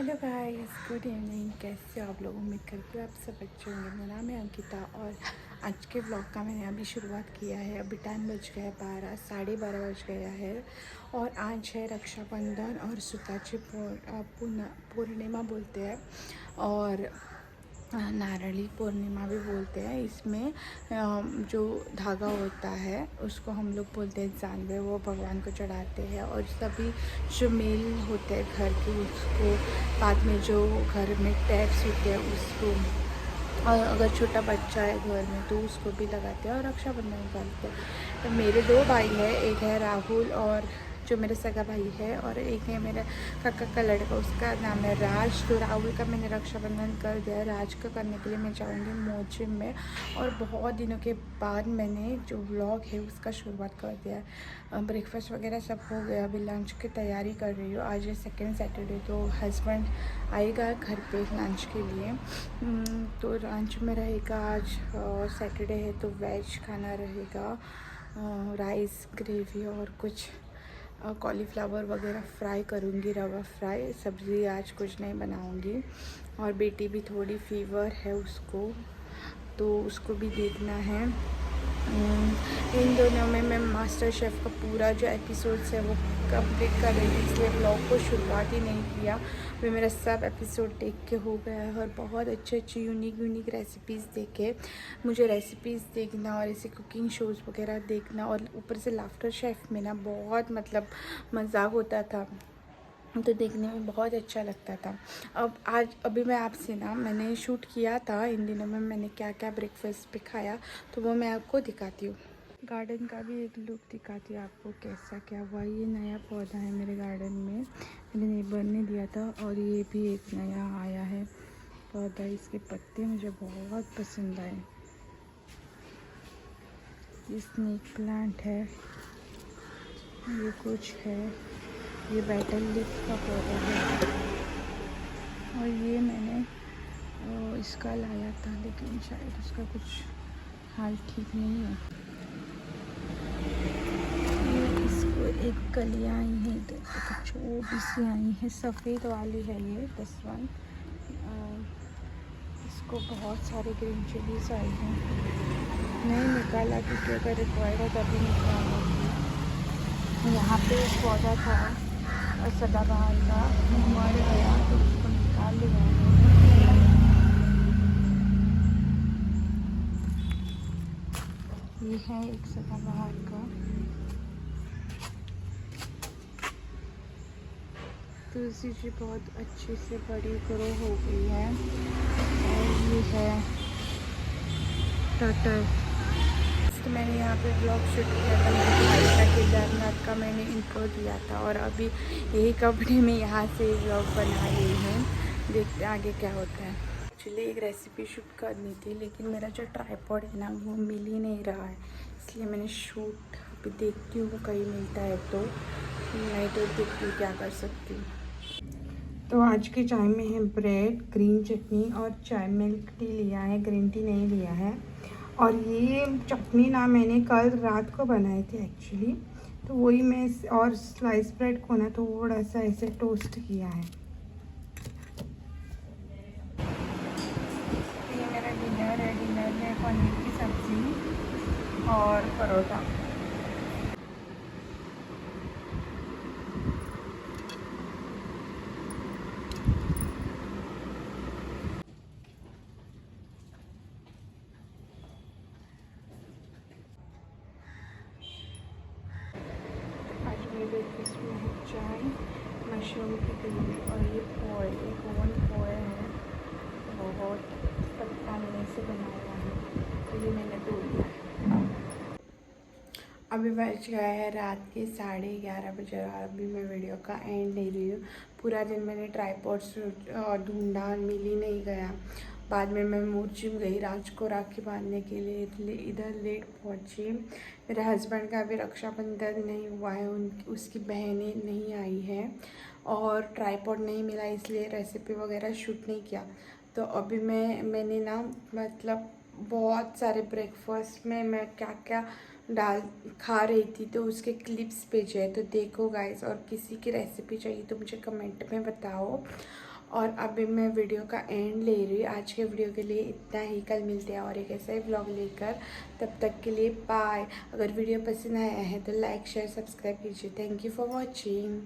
Hello guys, good evening. कैसे हो आप लोग? उम्मीद करती हूँ आप सब अच्छे होंगे। मेरा नाम है अंकिता और आज के ब्लॉग का मैंने अभी शुरुआत किया है। अभी टाइम बज गया है 12, 12:30 बज गया है और आज है रक्षाबंधन और सुताची पूर्णिमा बोलते हैं और नारली पूर्णिमा भी बोलते हैं। इसमें जो धागा होता है उसको हम लोग बोलते हैं जानवे, वो भगवान को चढ़ाते हैं और सभी जो मेल होते हैं घर के उसको, बाद में जो घर में टैप्स होते हैं उसको, और अगर छोटा बच्चा है घर में तो उसको भी लगाते हैं और रक्षाबंधन करते हैं। तो मेरे 2 भाई हैं, एक है राहुल और जो मेरे सगा भाई है, और एक है मेरा काका का लड़का, उसका नाम है राज। तो राहुल का मैंने रक्षाबंधन कर दिया। राज का करने के लिए मैं जाऊँगी मोजिम में और बहुत दिनों के बाद मैंने जो व्लॉग है उसका शुरुआत कर दिया है। ब्रेकफास्ट वगैरह सब हो गया, अभी लंच की तैयारी कर रही हूँ। आज है सेकेंड सैटरडे तो हस्बैंड आएगा घर पे लंच के लिए। तो लंच में रहेगा आज, सैटरडे है तो वेज खाना रहेगा, राइस, ग्रेवी और कुछ कॉलीफ्लावर वगैरह फ्राई करूँगी, रवा फ्राई। सब्ज़ी आज कुछ नहीं बनाऊँगी। और बेटी भी थोड़ी फीवर है उसको, तो उसको भी देखना है। इन दोनों में मैं मास्टर शेफ़ का पूरा जो एपिसोड्स है वो कंप्लीट कर रही थी, इसलिए ब्लॉग को शुरुआत ही नहीं किया। वे मेरा सब एपिसोड देख के हो गया है और बहुत अच्छे अच्छे यूनिक रेसिपीज़ देखे। मुझे रेसिपीज़ देखना और ऐसे कुकिंग शोज़ वगैरह देखना, और ऊपर से लाफ्टर शेफ़ में ना बहुत मतलब मज़ाक होता था, तो देखने में बहुत अच्छा लगता था। अब आज अभी मैं आपसे ना, मैंने शूट किया था इन दिनों में मैंने क्या क्या ब्रेकफास्ट पे खाया, तो वो मैं आपको दिखाती हूँ। गार्डन का भी एक लुक दिखाती हूँ आपको कैसा क्या हुआ। ये नया पौधा है मेरे गार्डन में, मेरे नेबर ने दिया था, और ये भी एक नया आया है पौधा। इसके पत्ते मुझे बहुत पसंद आए। ये स्नेक प्लांट है, ये कुछ है, ये बैटल लिप का पौधा है, और ये मैंने इसका लाया था लेकिन शायद उसका कुछ हाल ठीक नहीं है। ये इसको एक कलियाँ आई हैं, इधर छोटी सी आई हैं, सफ़ेद वाली है ये दिस वन। इसको बहुत सारे ग्रीन चिलीज आई हैं, नहीं निकाला क्योंकि अगर रिक्वायर्ड है तभी निकालूँगी। यहाँ पे एक पौधा था सदाबहार का, मर गया तो उसको निकाल लिया है। ये है एक सदाबहार का। तुलसी जी बहुत अच्छे से बड़ी ग्रो हो गई है। और ये है टटर। तो मैंने यहाँ पे ब्लॉग शूट किया था मेरे भाई का, केदारनाथ का मैंने इंट्रो दिया था, और अभी यही कपड़े में यहाँ से ब्लॉग बना रही हूँ। देखते आगे क्या होता है। एक्चुअली एक रेसिपी शूट करनी थी लेकिन मेरा जो ट्राइपॉड है ना वो मिल ही नहीं रहा है, इसलिए मैंने शूट अभी देखती हूँ कहीं मिलता है तो, नहीं तो देखती हूँ क्या कर सकती हूँ। तो आज के चाय में है ब्रेड, ग्रीन चटनी और चाय मिल्क टी लिया है, ग्रीन टी नहीं लिया है। और ये चटनी ना मैंने कल रात को बनाई थी एक्चुअली, तो वही मैं और स्लाइस ब्रेड को ना थोड़ा सा ऐसे टोस्ट किया है। ये मेरा डिनर है। डिनर में पनीर की सब्ज़ी और परोठा। आज मेरे ब्रेकफास्ट में है चाय, मशरूम की ग्रेवी और ये पोए, एक ओवन पोए है, बहुत पत्ताने से बनाया है, तो ये मैंने तोड़ लिया है। अभी बज गया है रात के 11:30 बजे और अभी मैं वीडियो का एंड ले रही हूँ। पूरा दिन मैंने ट्राइपॉड ढूंढा, मिल ही नहीं गया। बाद में मैं मोरजिम गई राज को राखी बांधने के लिए, इधर लेट पहुँची। मेरे हस्बैंड का अभी रक्षाबंधन नहीं हुआ है, उसकी बहनें नहीं आई हैं और ट्राइपॉड नहीं मिला, इसलिए रेसिपी वगैरह शूट नहीं किया। तो अभी मैंने ना मतलब बहुत सारे ब्रेकफास्ट में मैं क्या क्या डाल खा रही थी तो उसके क्लिप्स भेजे हैं, तो देखो गाइस। और किसी की रेसिपी चाहिए तो मुझे कमेंट में बताओ। और अभी मैं वीडियो का एंड ले रही हूँ। आज के वीडियो के लिए इतना ही, कल मिलते हैं और एक ऐसा ही व्लॉग लेकर। तब तक के लिए बाय। अगर वीडियो पसंद आया है तो लाइक शेयर सब्सक्राइब कीजिए। Thank you for watching.